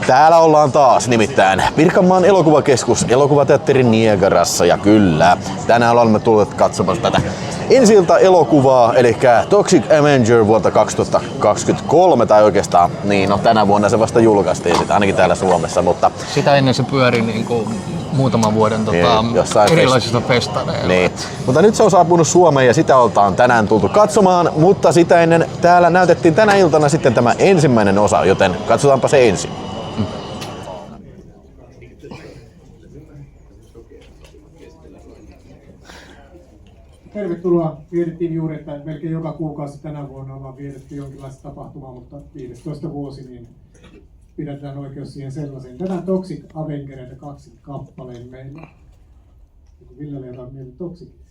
Täällä ollaan taas nimittäin Pirkanmaan elokuvakeskus Elokuvateatterin Niagarassa ja kyllä, tänään olemme tulleet katsomaan tätä ensi-ilta-elokuvaa, eli Toxic Avenger vuotta 2023, tai oikeastaan, niin no tänä vuonna se vasta julkaistiin, sitä, ainakin täällä Suomessa, mutta... Sitä ennen se pyöri niinku muutaman vuoden erilaisissa festareilla. Niin. Mutta nyt se on saapunut Suomeen ja sitä oltaan tänään tultu katsomaan, mutta sitä ennen täällä näytettiin tänä iltana sitten tämä ensimmäinen osa, joten katsotaanpa se ensin. Tervetuloa. Vietettiin juuri, että melkein joka kuukausi tänä vuonna ollaan vietetty jonkinlaista tapahtumaa, mutta 15 vuosi, niin pidetään oikeus siihen sellaiseen. Tänään Toxic Avengereita 2 kappaleen meillä. Ville oli jotain mieltä Toxicista.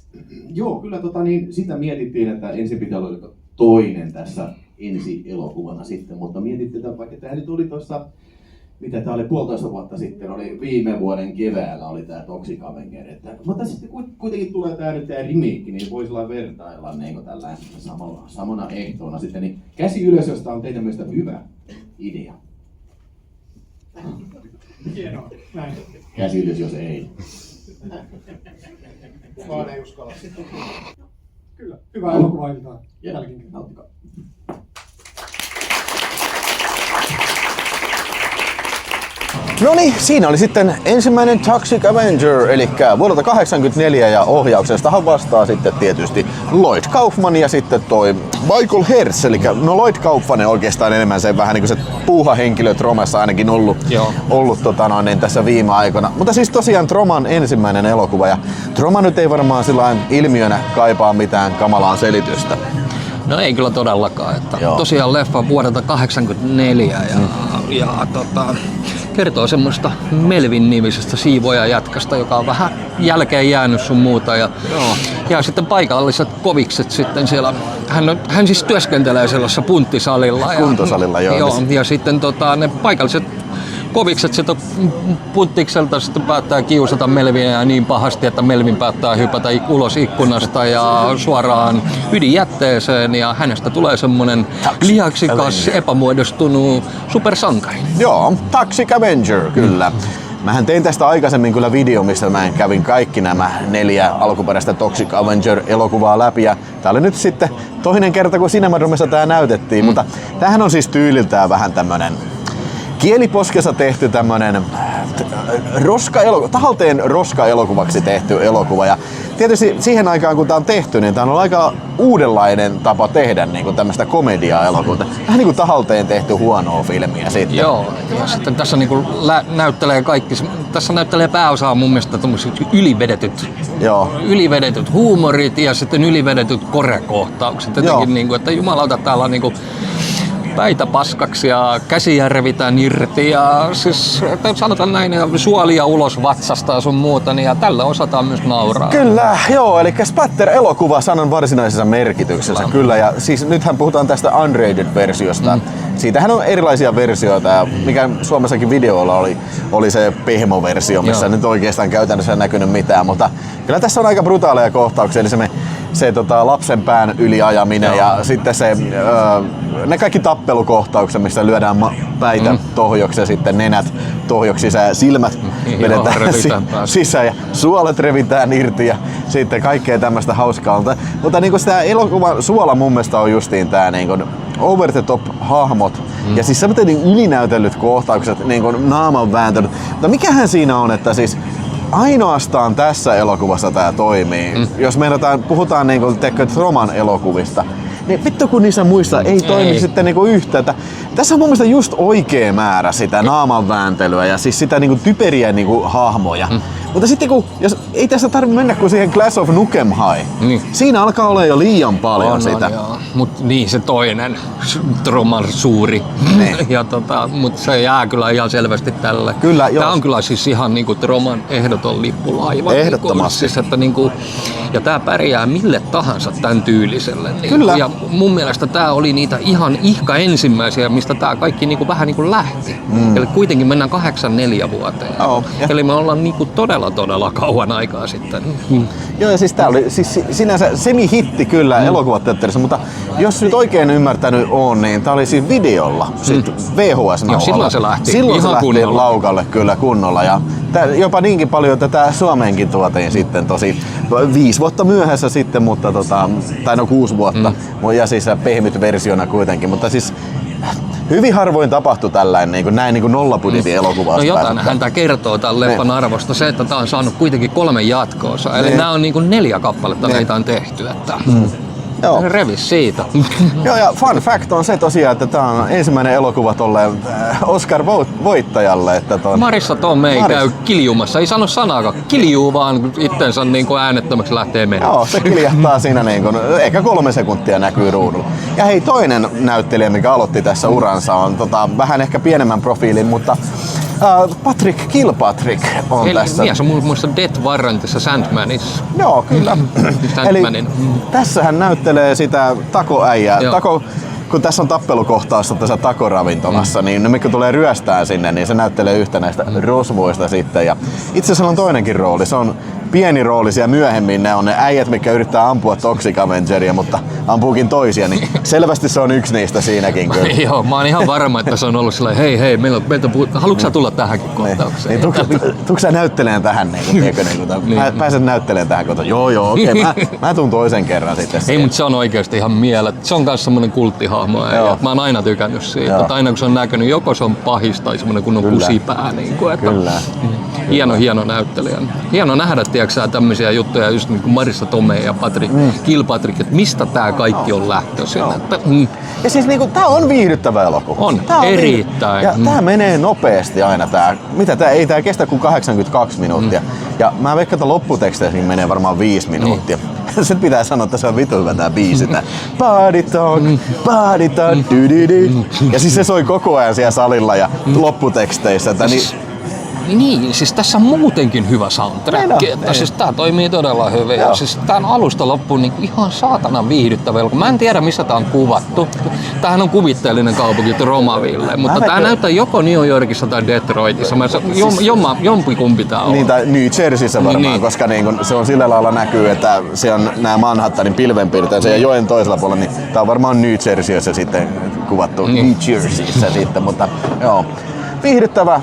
Joo, kyllä sitä mietittiin, että ensin pitää olla toinen tässä ensi-elokuvana sitten, mutta mietittiin, että vaikka tämä nyt oli tuossa, mitä tämä oli 1,5 vuotta sitten, oli viime vuoden keväällä oli tämä Toxic Avenger. Mutta sitten kuitenkin tulee tämä nyt tämä remake, niin voisi olla vertailla niin tällä samana ehtoona sitten. Niin käsi ylös, josta on teidän mielestä hyvä idea. Hienoa, näin. Käsi ylös, jos ei. Vaan ei uskalla. Kyllä, hyvää elokuvailtaa. Nauttikaa. No niin, siinä oli sitten ensimmäinen Toxic Avenger, eli vuodelta 1984 ja ohjauksestahan vastaa sitten tietysti Lloyd Kaufman ja sitten toi Michael Herz, eli no Lloyd Kaufman oikeastaan enemmän se vähän niin kuin se puuhahenkilö Tromassa ainakin ollut niin tässä viime aikoina. Mutta siis tosiaan Troman ensimmäinen elokuva ja Troma nyt ei varmaan sillain ilmiönä kaipaa mitään kamalaa selitystä. No ei kyllä todellakaan. Että tosiaan leffa vuodelta 1984 ja kertoo semmoista Melvin-nimisestä siivooja-jätkästä, joka on vähän jälkeen jäänyt sun muuta. Ja sitten paikalliset kovikset sitten siellä, hän siis työskentelee sellaisessa punttisalilla. Kuntosalilla, joo. Ja sitten ne paikalliset kovikset sieltä punttikselta sitten päättää kiusata Melvinia niin pahasti, että Melvin päättää hypätä ulos ikkunasta ja suoraan ydinjätteeseen ja hänestä tulee semmonen lihaksikas, epämuodostunut supersankari. Joo, Toxic Avenger, kyllä. Mähän tein tästä aikaisemmin kyllä video, missä mä kävin kaikki nämä 4 alkuperäistä Toxic Avenger-elokuvaa läpi. Ja tää oli nyt sitten toinen kerta, kun Cinemadromessa tää näytettiin, mutta tämähän on siis tyyliltään vähän tämmönen kieliposkessa tehty tämmönen tahalteen roska-elokuvaksi tehty elokuva. Ja tietysti siihen aikaan, kun tää on tehty, niin tää on ollut aika uudenlainen tapa tehdä niin tämmöistä komediaa-elokuvaa. Vähän niin kuin tahalteen tehty huonoa filmiä sitten. Joo, ja sitten tässä niin kuin tässä näyttelee pääosaa mun mielestä tommoset ylivedetyt huumorit ja sitten ylivedetyt korekohtaukset. Jotenkin niin kuin, että jumalauta täällä on niin kuin päitä paskaksi ja käsiä revitään irti ja siis sanotaan näin, suolia ulos vatsasta ja sun muuta, niin ja tällä osataan myös nauraa. Kyllä, joo, eli splatter-elokuva sanan varsinaisessa merkityksessä, kyllä, ja siis nythän puhutaan tästä unrated-versiosta. Siitähän on erilaisia versioita, ja mikä Suomessakin videolla oli se pehmo-versio, missä nyt oikeastaan käytännössä ei näkynyt mitään, mutta kyllä tässä on aika brutaaleja kohtauksia, eli se lapsen pään yliajaminen ja sitten ne kaikki tappelukohtaukset, missä lyödään päitä tohjoksi ja sitten nenät tohjoksi sisään ja silmät vedetään sisään ja suolet revitään irti ja sitten kaikkea tämmöistä hauskaa. Mutta niin sitä elokuvan suola mun mielestä on justiin tää niin over the top hahmot ja siis semmoinen niin ylinäytellyt kohtaukset, niin naaman vääntelyt. Mutta mikähän siinä on, että siis ainoastaan tässä elokuvassa tää toimii. Jos puhutaan niinku Troman elokuvista, niin vittu kun niissä muissa ei toimi sitten niinku yhtä. Että tässä on mun mielestä just oikea määrä sitä naaman vääntelyä ja siis sitä niinku typeriä niinku hahmoja. Mutta sitten jos ei tässä tarvitse mennä kuin siihen Class of Nukem High. Siinä alkaa olla jo liian paljon sitä. Mut niin se toinen Troman suuri. Ja mut se jää kyllä ihan selvästi tälle. Kyllä, tää on kyllä siis ihan niinku Troman ehdoton lippulaiva. Ehdottomasti. Siis, että niinku, ja tää pärjää mille tahansa tän tyyliselle. Kyllä. Ja mun mielestä tää oli niitä ihan ihka ensimmäisiä, mistä tää kaikki niinku vähän niinku lähti. Eli kuitenkin mennään 84 vuoteen. Eli me ollaan niinku todella todella kauan aikaa sitten. Joo, ja siis tää oli siis sinänsä semi-hitti kyllä elokuvateatterissa, mutta jos nyt oikein ymmärtänyt on, niin tää oli siis videolla, sit VHS-nauhalla. Joo, silloin se lähti silloin se ihan lähti kunnolla. laukalle kyllä kunnolla. Ja jopa niinkin paljon, että tää Suomeenkin tuotiin sitten tosi 5 vuotta myöhässä sitten, mutta tai no 6 vuotta. Ja siis pehmyt versiona kuitenkin, mutta siis hyvin harvoin tapahtui tällainen näin niin kuin nollabudjetin elokuvaa. No jotain häntä kertoo tämän leffan arvosta se, että tää on saanut kuitenkin 3 jatkoosa. Eli nämä on niin kuin 4 kappaletta näitä on tehty. Että Joo. revis siitä. Joo, ja fun fact on se tosiaan, että tää on ensimmäinen elokuva tolleen Oscar-voittajalle. Että Marissa Tomei käy kiljumassa, ei sano sanaakaan, kiljuu vaan itsensä niin kuin äänettömäksi lähtee menemään. Joo, se kiljahtaa siinä niin kuin, ehkä 3 sekuntia näkyy ruudulla. Ja hei, toinen näyttelijä, mikä aloitti tässä uransa, on vähän ehkä pienemmän profiilin, mutta Patrick Kilpatrick on Eli tässä. mies on muun muassa Death Warrantissa Sandmanissa. Joo, kyllä. Eli tässä hän näyttelee sitä takoäijää. Kun tässä on tappelukohtaus tässä takoravintolassa, niin ne mikä tulee ryöstää sinne, niin se näyttelee yhtä näistä rosvoista sitten. Ja itse asiassa on toinenkin rooli. Se on pieni rooli siellä myöhemmin. Ne on ne äijät, mitkä yrittää ampua Toxic Avengeria, mutta ampuukin toisia. Niin selvästi se on yksi niistä siinäkin kyllä. Joo, mä oon ihan varma, että se on ollut sellainen, hei, meiltä haluatko sä tulla tähänkin kohtaukseen? Tuutko sä näytteleen tähän? Pääset näyttelemään tähän kohtaan? Joo, okei. Mä tuun toisen kerran sitten. Ei, mutta se on oikeasti ihan mieletön. Se on myös semmoinen kulttihahmo. Ja mä oon aina tykännyt siitä. Että aina kun se on näkynyt, joko se on pahis tai semmoinen kunnon kusipää. Niin kuin, että Kyllä. Hieno näyttelijä. Hieno nähdä, tiedätkö tämmöisiä juttuja just niin kuin Marissa Tomei ja Kilpatrick, että mistä tää kaikki on lähtöisin. Ja siis niinku, tää on viihdyttävä elokuva. On, tää erittäin. Ja tää menee nopeasti aina tää. Ei tää kestä kuin 82 minuuttia. Ja mä veikkaan, että lopputeksteissäkin menee varmaan 5 minuuttia. Sen pitää sanoa, että se on vitu hyvä tää biisi. Body talk, ja siis se soi koko ajan siellä salilla ja lopputeksteissä. Niin, siis tässä on muutenkin hyvä soundtrack. Siis tää toimii todella hyvin. Ja siis tää on alusta loppuun niin ihan saatanan viihdyttävä elokuva. Mä en tiedä, missä tää on kuvattu. Tämähän on kuvitteellinen kaupunki Tromaville, mutta tää näyttää joko New Yorkissa tai Detroitissa. Jompikumpi tää on. Niin, tai New Jerseyssä varmaan, koska niin se on sillä lailla näkyy, että se on nämä Manhattanin pilvenpiirteet ja joen toisella puolella, niin tää on varmaan New Jerseyssä sitten kuvattu New Jerseyssä sitten, mutta joo. Viihdyttävä.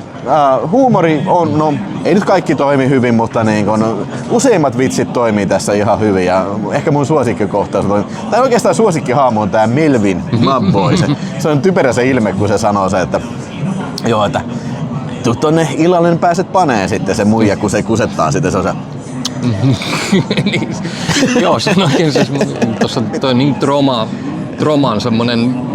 Huumori on, no ei nyt kaikki toimi hyvin, mutta niin kun, useimmat vitsit toimii tässä ihan hyvin ja ehkä mun suosikkikohtaus on, tai oikeastaan suosikkihaamu on tää Melvin Mabboy. Se on typerä se ilme, kun se sanoo se, että joo, että tuu tonne illalle, niin pääset paneen sitten se muija, kun se kusettaa sitten se on se. Joo, se on oikein siis tossa toi niin Troman semmonen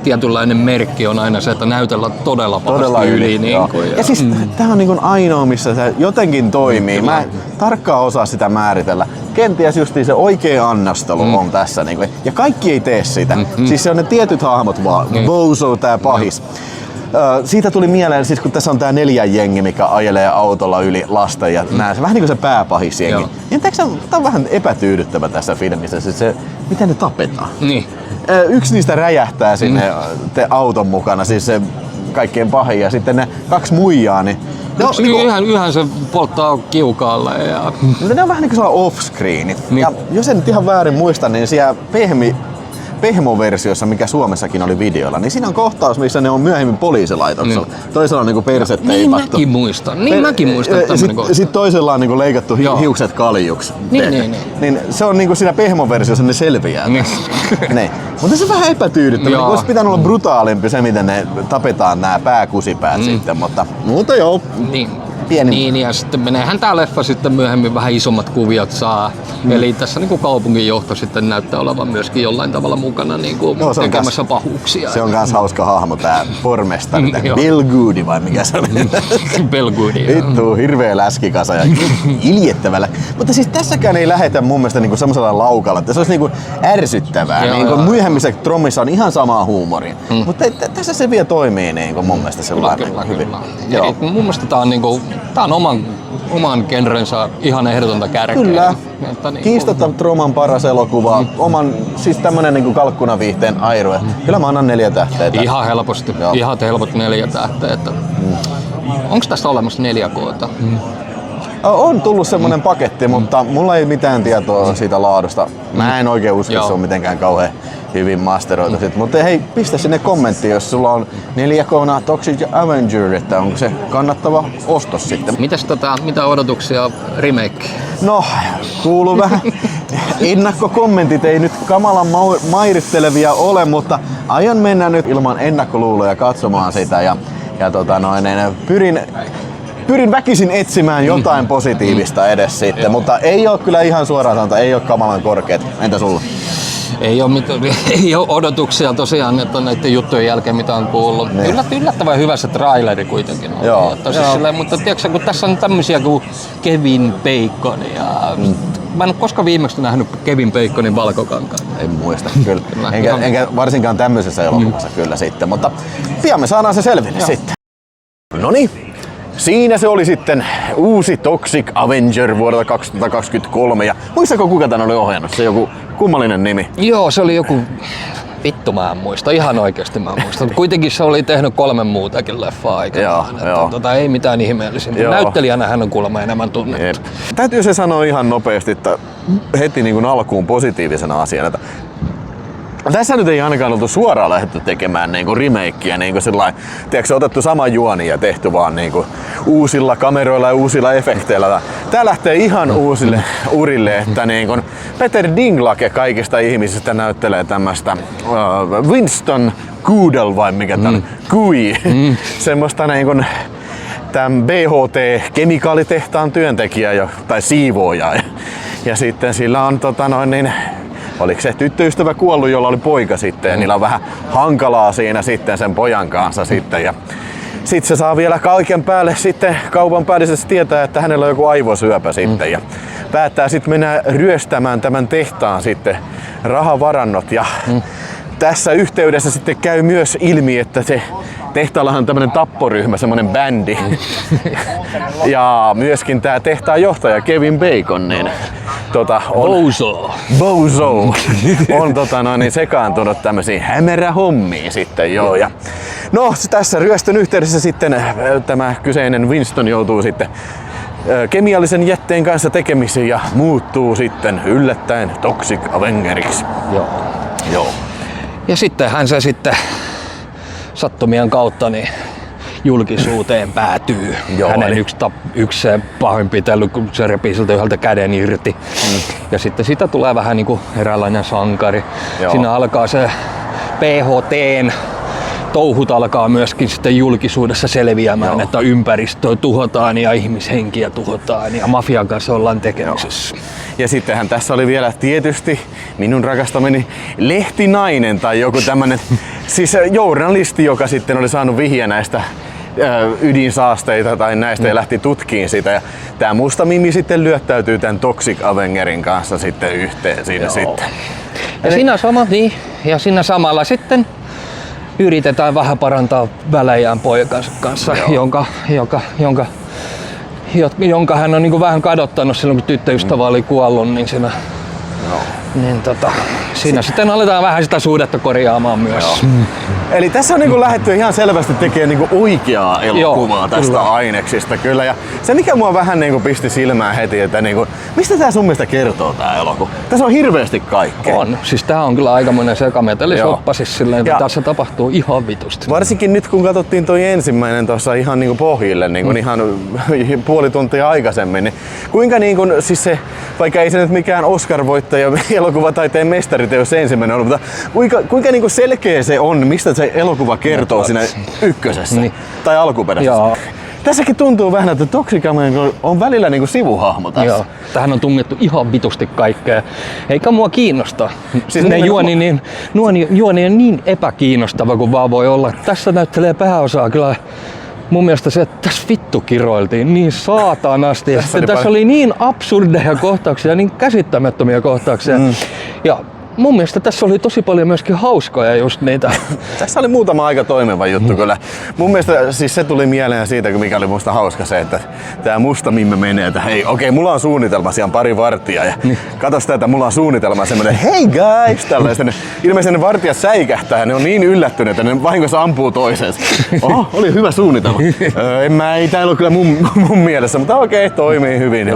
tietynlainen merkki on aina se, että näytellä todella pahasti yli. Niin kuin, ja siis tää on niin ainoa, missä se jotenkin toimii. Mä en tarkkaan osaa sitä määritellä. Kenties justiin se oikea annostelu on tässä. Niin kuin, ja kaikki ei tee sitä. Siis se on ne tietyt hahmot vaan. Bozo, tää pahis. Siitä tuli mieleen, siis kun tässä on tää 4 jengi, mikä ajelee autolla yli lasten ja nää, se vähän niin kuin se pääpahis jengi. Niin tää on vähän epätyydyttävä tässä filmissä, siis se, miten ne tapetaan. Niin. Yksi niistä räjähtää sinne auton mukana, siis se kaikkein pahin, ja sitten ne 2 muijaa, niin Yhden se polttaa kiukaalle. Ja ne on vähän niin kuin off-screen. Niin. Ja jos en nyt ihan väärin muista, niin siellä Pehmo-versiossa, mikä Suomessakin oli videolla, niin siinä on kohtaus, missä ne on myöhemmin poliisilaitoksella. Toisella on niinku perse teipattu. Mäkin muistan tämmönen kohtaus. Sitten toisella on niinku leikattu hiukset kaljuksi. Niin se on niinku siinä Pehmo-versiossa ne selviää. Niin. Mutta se on vähän epätyydyttävä. Olisi pitänyt olla brutaalimpi se, miten ne tapetaan nämä pääkusipäät sitten, mutta joo. Niin, ja sitten meneehän tää leffa sitten myöhemmin vähän isommat kuviot saa. Eli tässä niinku kaupunginjohto sitten näyttää olevan myöskin jollain tavalla mukana niinku tekemässä pahuuksia. Se on kans hauska hahmo tää pormestari, Bill Goody vai mikä se oli? Bill Goody. Vittu, hirveä läskikasa ja iljettävällä. Mutta siis tässäkään ei lähetä mun mielestä niinku semmosella laukalla, että se olisi niinku ärsyttävää. Niinku myöhemmissä Tromissa on ihan samaa huumoria. Mutta tässä se vielä toimii niinku mun mielestä sellainen hyvin. Joo. Mun mielestä tää on niinku tää on oman genrensä ihan ehdotonta kärkeä. Kyllä. Kiistatta Troman paras elokuva. Siis tämmönen niinku kalkkunaviihteen airue. Kyllä mä annan 4 tähteä. Ihan helposti. Ihan helpot 4 tähteä. Onks tästä olemassa 4K:ta? On tullut semmonen paketti, mutta mulla ei mitään tietoa siitä laadusta. Mä en oikein usko, että se on mitenkään kauhean hyvin masteroitu. Mutta hei, pistä sinne kommentti, jos sulla on 4K:na Toxic Avenger, että onko se kannattava ostos sitten. Mitäs mitä odotuksia remake? No, kuuluu vähän. Ennakkokommentit ei nyt kamalan mairittelevia ole, mutta aion mennä nyt ilman ennakkoluuloja katsomaan sitä ja pyrin väkisin etsimään jotain positiivista edes sitten, mutta ei ole kyllä ihan suoraan sanotaan, ei ole kamalan korkeat. Entä sulla? Ei ole odotuksia tosiaan, että näiden juttujen jälkeen mitä on kuullut. Yllättävän hyvä se traileri kuitenkin on. Joo. Mutta tiedätkö, kun tässä on tämmöisiä kuin Kevin Bacon ja mä en ole koskaan viimeksi nähnyt Kevin Baconin valkokankaan. En muista kyllä. Enkä varsinkaan tämmöisessä elokuvassa kyllä sitten, mutta pian me saadaan se selville sitten. Noniin. Siinä se oli sitten uusi Toxic Avenger vuodelta 2023 ja muistako kuka tän oli ohjannut? Se joku kummallinen nimi. Joo, se oli joku... Vittu mä en muista, ihan oikeesti mä en muista. Kuitenkin se oli tehnyt 3 muutakin leffaa aikanaan. Ei mitään ihmeellisintä. Näyttelijänä hän on kuulemma enemmän tunnettu. Täytyy se sanoa ihan nopeasti, että heti niin kuin alkuun positiivisena asiana. Tässä nyt ei ainakaan oltu suoraan lähdetty tekemään niinku remakea, niinku sillain, tiedätkö, otettu sama juoni ja tehty vaan niinku uusilla kameroilla ja uusilla efekteillä. Tää lähtee ihan uusille urille, että niinku Peter Dinklage kaikista ihmisistä näyttelee tämmöstä Winston Goodell vai mikä tää on, Kui, semmoista niinku tämän BHT-kemikaalitehtaan työntekijä tai siivooja. Ja sitten sillä on oliko se tyttöystävä kuollut, jolla oli poika sitten ja niillä on vähän hankalaa siinä sitten sen pojan kanssa sitten. Ja sitten se saa vielä kaiken päälle sitten kaupan päällisestä tietää, että hänellä on joku aivosyöpä sitten ja päättää sitten mennä ryöstämään tämän tehtaan sitten rahavarannot ja tässä yhteydessä sitten käy myös ilmi, että se tehtaallahan on tämmönen tapporyhmä, semmonen bändi. Ja myöskin tää tehtaan johtaja Kevin Bacon, niin Bozo on sekaantunut tämmöisiin hämärähommiin sitten joo. Ja no tässä ryöstön yhteydessä sitten tämä kyseinen Winston joutuu sitten kemiallisen jätteen kanssa tekemisiin ja muuttuu sitten yllättäen Toxic Avengeriksi. Joo. Ja sitten hän se sitten sattumien kautta niin julkisuuteen päätyy. Joo, hänen yksi se pahoinpitely, kun se repii siltä yhdeltä käden irti. Ja sitten siitä tulee vähän niin kuin eräänlainen sankari. Joo. Siinä alkaa se PHT:n touhut alkaa myöskin sitten julkisuudessa selviämään, että ympäristöä tuhotaan ja ihmishenkiä tuhotaan ja mafian kanssa ollaan tekemisissä. Ja sittenhän tässä oli vielä tietysti minun rakastamani lehtinainen tai joku tämmönen siis journalisti, joka sitten oli saanut vihje näistä ydinsaasteita tai näistä ja lähti tutkiin sitä. Ja tää musta mimi sitten lyöttäytyy tän Toxic Avengerin kanssa sitten yhteen siinä sitten. Ja siinä samalla sitten yritetään vähän parantaa välejään poikansa kanssa, jonka hän on niin kuin vähän kadottanut silloin, kun tyttöystävä oli kuollut, niin siinä sitten aletaan vähän sitä suhdetta korjaamaan myös. Eli tässä on niinku lähdetty ihan selvästi tekemään niinku oikeaa elokuvaa tästä aineksista kyllä. Ja se mikä mua vähän niinku pisti silmään heti, että niinku, mistä tää sun mielestä kertoo tää elokuva? Tässä on hirveästi kaikkea. On, siis tää on kyllä aikamoinen sekametelisoppa siis silleen, että tässä tapahtuu ihan vitusti. Varsinkin nyt kun katsottiin toi ensimmäinen tuossa ihan niinku pohjille niinku ihan puoli tuntia aikaisemmin, niin kuinka niinku, siis se, vaikka ei se nyt mikään Oscar-voittaja elokuvataiteen mestariteos ensimmäinen ollut, mutta kuinka niinku selkeä se on, mistä se elokuva kertoo siinä ykkösessä tai alkuperäisessä. Joo. Tässäkin tuntuu vähän, että Toxic Avenger on välillä niinku sivuhahmo tässä. Joo. Tähän on tungettu ihan vitusti kaikkea. Eikä mua kiinnosta. Siis juoni on niin epäkiinnostava kuin vaan voi olla. Tässä näyttelee pääosaa kyllä. Mun mielestä se, että tässä vittu kiroiltiin niin saatanasti. Ja tässä oli niin absurdeja kohtauksia, niin käsittämättömiä kohtauksia. Ja mun mielestä tässä oli tosi paljon myöskin hauskoja just niitä. Tässä oli muutama aika toimiva juttu kyllä. Mun mielestä siis se tuli mieleen siitä, mikä oli musta hauska se, että tää musta mimme menee, että hei, okei, mulla on suunnitelma, siellä on pari varttia ja katos tätä, mulla on suunnitelma semmoinen, hei guys, tällaisen. Ilmeisesti ne vartijat säikähtää ja ne on niin yllättyneet, että ne vahingossa ampuu toisensa. Oho, oli hyvä suunnitelma. Ei tää ollut kyllä mun mielessä, mutta okei, toimii hyvin.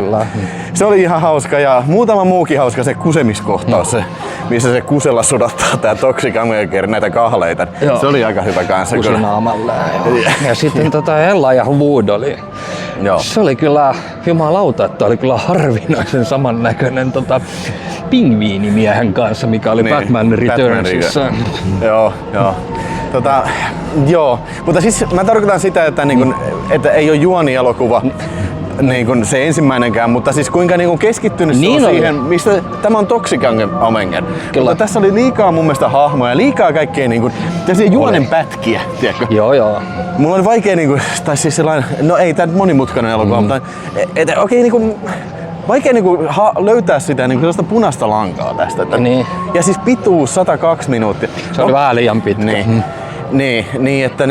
Se oli ihan hauska ja muutama muukin hauska se kusemiskohtaus, se, missä se kusella sodottaa tää Toxic Avenger näitä kahleita. Joo. Se oli aika hyvä kanssa. Kusinaamalla. Ja sitten Ella ja Wood oli. Joo. Se oli kyllä, jumalauta, että oli kyllä harvinaisen samannäköinen pingviinimiehen kanssa, mikä oli Niin, Batman Returnsissa. Joo. Joo, mutta siis mä tarkoitan sitä, että, että ei ole juonielokuva se ensimmäinenkään, mutta siis kuinka keskittynyt niin se on siihen, mistä tämä on Toxic Avenger. Mutta tässä oli liikaa mun mielestä hahmoja, liikaa kaikkea juonen pätkiä, tiedätkö? Joo. Mulla oli vaikea tai siis sellainen, no ei tää monimutkainen elokuva, mutta vaikea löytää sitä sellaista punaista lankaa tästä. Niin. Ja siis pituus 102 minuuttia. Se oli vähän liian pitkä. Niin, että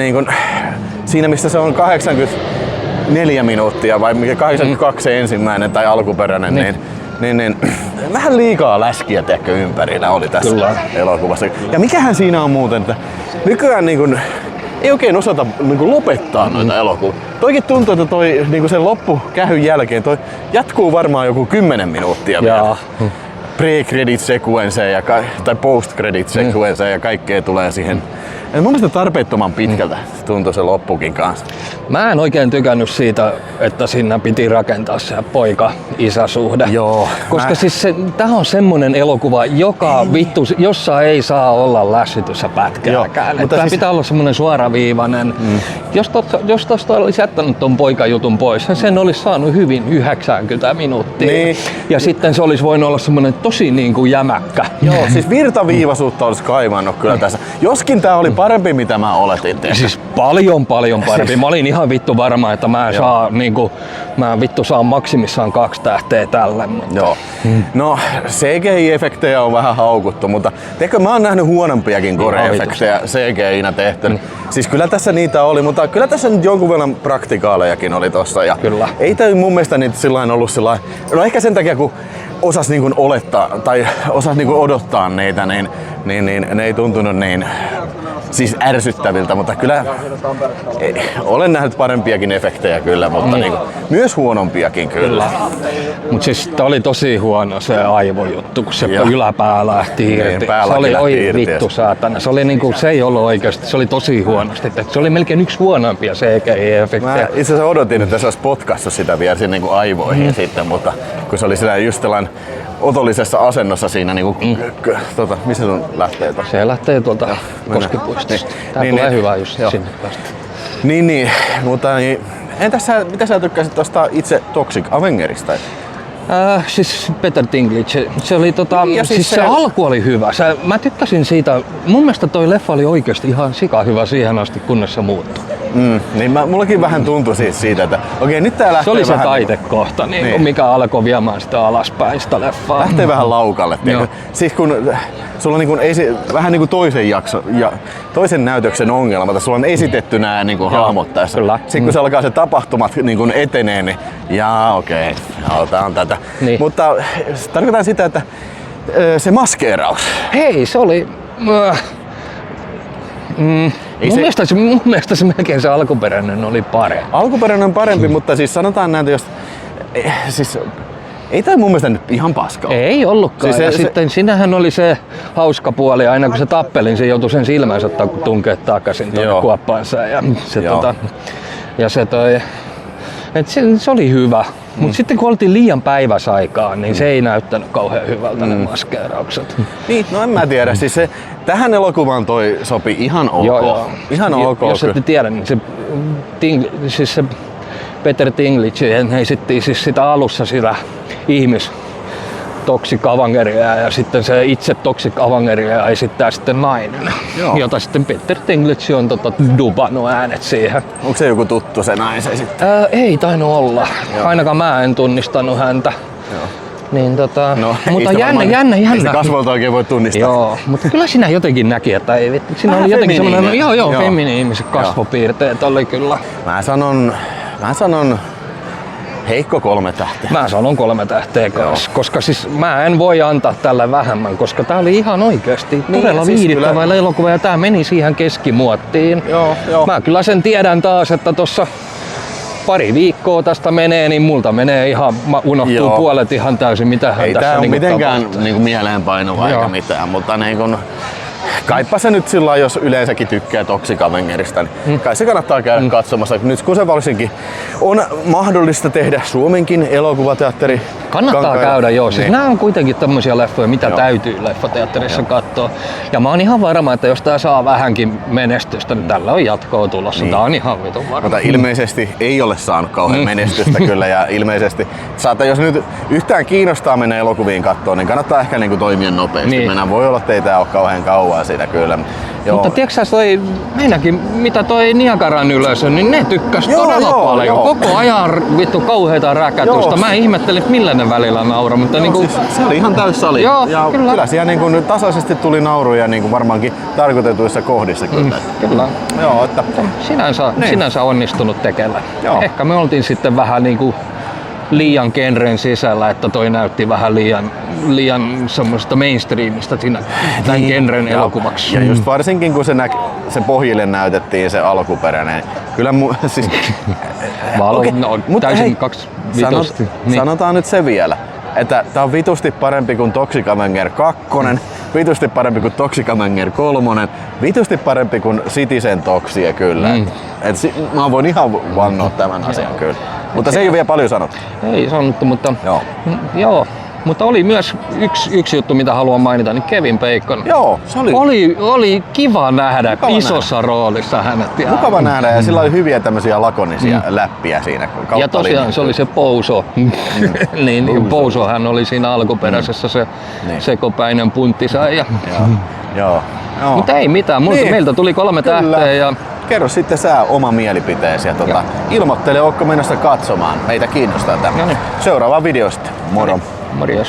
siinä missä se on 84 minuuttia vai 82 se ensimmäinen tai alkuperäinen, niin vähän liikaa läskiä ympärillä oli tässä elokuvassa. Ja mikähän siinä on muuten, että nykyään ei oikein osata lopettaa noita elokuvia. Toikin tuntuu, että sen loppukähyn jälkeen toi jatkuu varmaan joku 10 minuuttia vielä. Pre-credit sequenceja tai post-credit sequenceja ja kaikkea tulee siihen. Mun mielestä tarpeettoman pitkältä tuntui se loppukin kanssa. Mä en oikein tykännyt siitä, että siinä piti rakentaa se poika-isä-suhde. Joo. Koska siis tää on semmonen elokuva, jossa ei saa olla lässytyssä pätkääkään. Tää siis pitää olla semmonen suoraviivainen. Jos tosta olisi jättänyt ton poikajutun pois, sen olisi saanut hyvin 90 minuuttia. Niin. Ja sitten se olisi voinut olla semmonen tosi jämäkkä. Joo, siis virtaviivaisuutta olisi kaivannut kyllä tässä. Joskin tää oli parempi, mitä mä oletin tehdä. Siis paljon parempi. Mä olin ihan vittu varma, että mä saan maksimissaan 2 tähteä tälle. Mutta. Joo. No, CGI-efektejä on vähän haukuttu, mutta mä oon nähnyt huonompiakin core-efektejä CGI-nä tehty. Siis kyllä tässä niitä oli, mutta kyllä tässä nyt jonkun verran praktikaalejakin oli tossa. Ja kyllä. Ei tämä mun mielestä niitä sillain ollut sillain. No ehkä sen takia, kun osas olettaa tai osas odottaa niitä, niin ne ei tuntunut niin siis ärsyttäviltä, mutta kyllä olen nähnyt parempiakin efektejä kyllä, mutta myös huonompiakin kyllä. Mut siis tää oli tosi huono se aivojuttu, kun se yläpää lähti irti. Se oli vittu saatana. Se oli se ei ollut oikeasti, se oli tosi huonosti. Se oli melkein yksi huonoimpia CGI-efektejä. Mä itse asiassa odotin, että se olisi potkassut sitä vielä sinne aivoihin sitten, mutta kun se oli siellä just tällainen otollisessa asennossa siinä missä sun lähtee tuossa? Se lähtee tuolta Koskipuistosta. Tää tulee hyvä just sinne päästä. Niin, mutta mitä sä tykkäsit tuosta itse Toxic Avengerista? Siis Peter Dinklage, se oli siis se alku oli hyvä. Mä tykkäsin siitä, mun mielestä toi leffa oli oikeesti ihan sika hyvä siihen asti, kunnes se muuttui. Niin mullakin vähän tuntui siitä, että okei, nyt tää lähtee se oli vähän se taitekohta, mikä alkoi viemään sitä alaspäin sitä leffaa. Lähtee vähän laukalle. Siis kun sulla on vähän toisen näytöksen ongelma, sulla on esitetty nämä hahmot tässä. Sitten kun se alkaa se tapahtumat etenee, niin okei, tää on tätä. Niin. Mutta tarkoitan sitä, että se maskeeraus. Hei, se oli... Mun mielestä se melkein se alkuperäinen oli parempi. Alkuperäinen on parempi, mutta siis sanotaan näin, jos... Siis, ei tämä mun mielestä nyt ihan paskaa. Ei ollutkaan. Siis sitten sinähän oli se hauska puoli, aina kun se tappeli, niin se joutui sen silmänsä tunkea takaisin tuonne kuoppaansa. Ja se oli hyvä. Mutta sitten kun oltiin liian päiväsaikaan, niin se ei näyttänyt kauhean hyvältä ne maskeeraukset. Niin, no en mä tiedä. Siis tähän elokuvaan toi sopi ihan ok. Joo. Ihan ok. Jos ette tiedä, niin se Peter Dinklage esitti siis sitä alussa sitä Toxic Avengeria ja sitten se itse Toxic Avengeria esittää sitten nainen, jota sitten Peter Dinklage on dubannut äänet siihen. Onko se joku tuttu se nainen sitten? Ei tainnut olla. Ainakaan mä en tunnistanut häntä. Niin No, mutta ei sitä jännä. Ei sitä kasvolta oikein voi tunnistaa. Joo, mutta kyllä siinä jotenkin näki, että ei vittu. Siinä Vähän oli jotenkin semmoinen, feminiininen. joo, Joo. feminiiniset kasvopiirteet oli kyllä. Mä sanon heikko 3 tähteä. Mä sanon 3 tähteä kanssa, koska siis mä en voi antaa tällä vähemmän, koska tää oli ihan oikeasti todella siis viihdyttävä kyllä. elokuva ja tää meni siihen keskimuottiin. Joo. Mä kyllä sen tiedän taas, että tossa pari viikkoa tästä menee, niin multa menee ihan, unohtuu Joo. puolet ihan täysin, mitä hän Ei tässä tää ole niinku mitenkään tapahtuu. niinku mieleenpainuva Joo. eikä mitään, mutta niin kun, kaipa se nyt sillä, jos yleensäkin tykkää Toxic Avengerista, niin kai se kannattaa käydä katsomassa. Nyt kun se varsinkin on mahdollista tehdä Suomenkin elokuvateatteri. Kannattaa käydä, joo. Siis Niin. nämä on kuitenkin tämmöisiä leffoja, mitä täytyy leffateatterissa katsoa. Ja mä oon ihan varma, että jos tää saa vähänkin menestystä, niin tällä on jatkoa tulossa. Tää on ihan vitun varma. Mutta ilmeisesti ei ole saanut kauhean menestystä kyllä ja ilmeisesti jos nyt yhtään kiinnostaa mennä elokuviin katsomaan, niin kannattaa ehkä niinku toimia nopeasti. Niin. Mennään voi olla, että ei tää ole kauhean kauan siitä kyllä. Joo. Mutta tiedätkö sä toi, meinakin mitä toi Niagaran ylös, niin ne tykkäs todella paljon. joo. Koko ajan vittu kauheita räkätystä. Joo. Mä ihmettelin, että millä ne välillä nauraa, mutta niinku... Siis se oli ihan täys sali. Joo, ja kyllä. siellä niinku nyt tasaisesti tuli nauruja niinku varmaankin tarkoitetuissa kohdissa kyllä. Kyllä. Joo, että Sinänsä onnistunut tekemään. Joo. Ehkä me oltiin sitten vähän niinku liian genren sisällä, että toi näytti vähän liian semmoista mainstreamista siinä tämän genren elokuvaksi. Ja just varsinkin kun se pohjille näytettiin se alkuperäinen. Kyllä siis Okei, mutta täysin hei, 25. Sanotaan nyt se vielä, että tää on vitusti parempi kuin Toxic Avenger 2, vitusti parempi kuin Toxic Avenger 3, vitusti parempi kuin Citizen Toxia kyllä. Mä voin ihan vannoa tämän asian kyllä. Mutta se ei ole vielä paljon sanottu. Ei sanottu, mutta Joo. Joo. Mutta oli myös yksi juttu, mitä haluan mainita, niin Kevin Bacon. Joo, se Oli kiva nähdä Mukava isossa roolissa hänet. Ja, mukava nähdä ja sillä oli hyviä tämmöisiä lakonisia läppiä siinä. ja tosiaan se oli se Pouso. niin Pouso hän oli siinä alkuperäisessä se sekopäinen punttisai. Joo. Mutta ei mitään, meiltä tuli 3 Kyllä. tähteä ja Kerro sitten sä oma mielipiteesi ja ilmoittele, ootko menossa katsomaan. Meitä kiinnostaa tämä. Noniin. Seuraava video sitten. Moro. morjes.